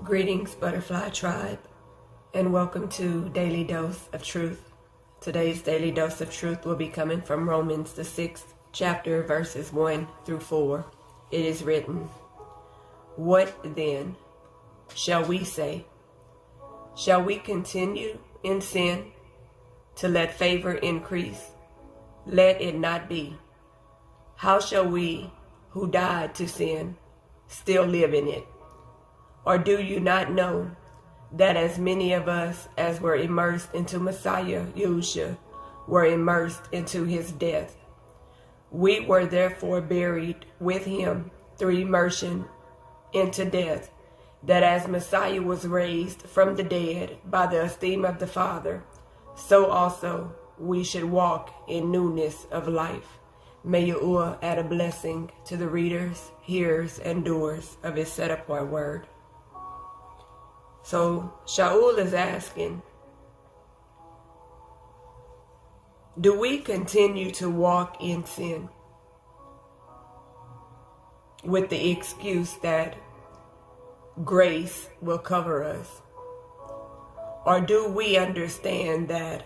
Greetings, Butterfly Tribe, and welcome to Daily Dose of Truth. Today's Daily Dose of Truth will be coming from Romans, the 6th chapter, verses 1 through 4. It is written, "What then shall we say? Shall we continue in sin to let favor increase? Let it not be. How shall we who died to sin still live in it? Or do you not know that as many of us as were immersed into MESSIAH YAHUSHA were immersed into his death? We were therefore buried with him through immersion into death, that as MESSIAH was raised from the dead by the esteem of the Father, so also we should walk in newness of life." May Yahuwah add a blessing to the readers, hearers, and doers of his set-apart word. So Shaul is asking, do we continue to walk in sin with the excuse that grace will cover us? Or do we understand that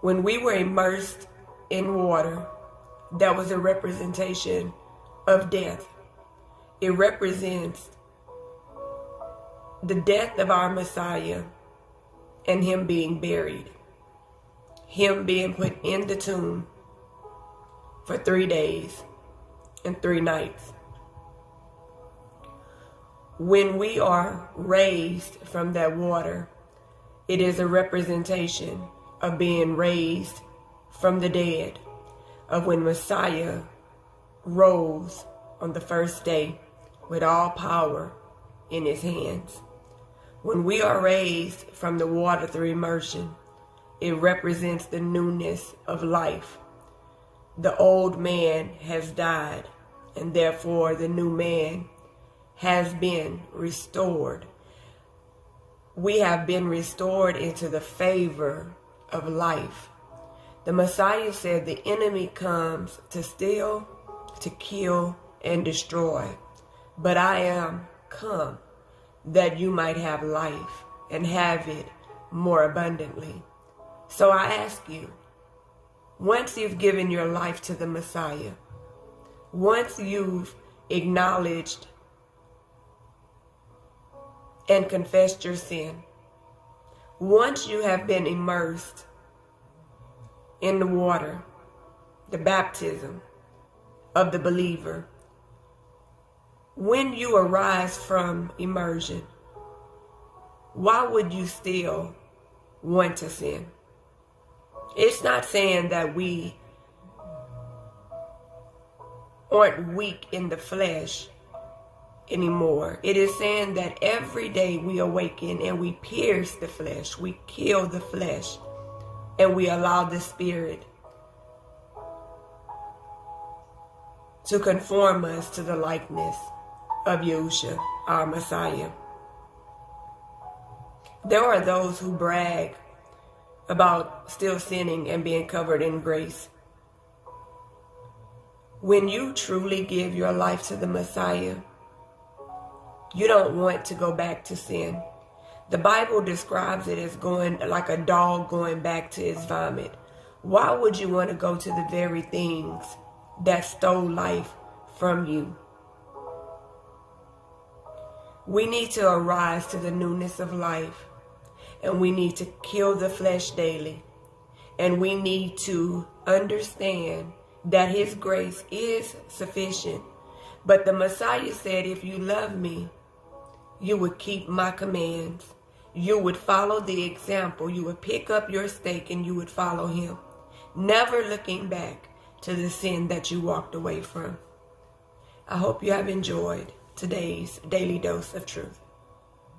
when we were immersed in water, that was a representation of death? It represents the death of our Messiah and him being buried, him being put in the tomb for 3 days and 3 nights. When we are raised from that water, it is a representation of being raised from the dead, of when Messiah rose on the first day with all power in his hands. When we are raised from the water through immersion, it represents the newness of life. The old man has died, and therefore the new man has been restored. We have been restored into the favor of life. The Messiah said the enemy comes to steal, to kill, and destroy. But I am come that you might have life and have it more abundantly. So I ask you, once you've given your life to the Messiah, once you've acknowledged and confessed your sin, once you have been immersed in the water, the baptism of the believer, when you arise from immersion, why would you still want to sin? It's not saying that we aren't weak in the flesh anymore. It is saying that every day we awaken and we pierce the flesh, we kill the flesh, and we allow the Spirit to conform us to the likeness of Yahusha, our Messiah. There are those who brag about still sinning and being covered in grace. When you truly give your life to the Messiah, you don't want to go back to sin. The Bible describes it as going like a dog going back to his vomit. Why would you want to go to the very things that stole life from you? We need to arise to the newness of life, and we need to kill the flesh daily, and we need to understand that his grace is sufficient. But the Messiah said, if you love me, you would keep my commands. You would follow the example. You would pick up your stake and you would follow him, never looking back to the sin that you walked away from. I hope you have enjoyed today's Daily Dose of Truth.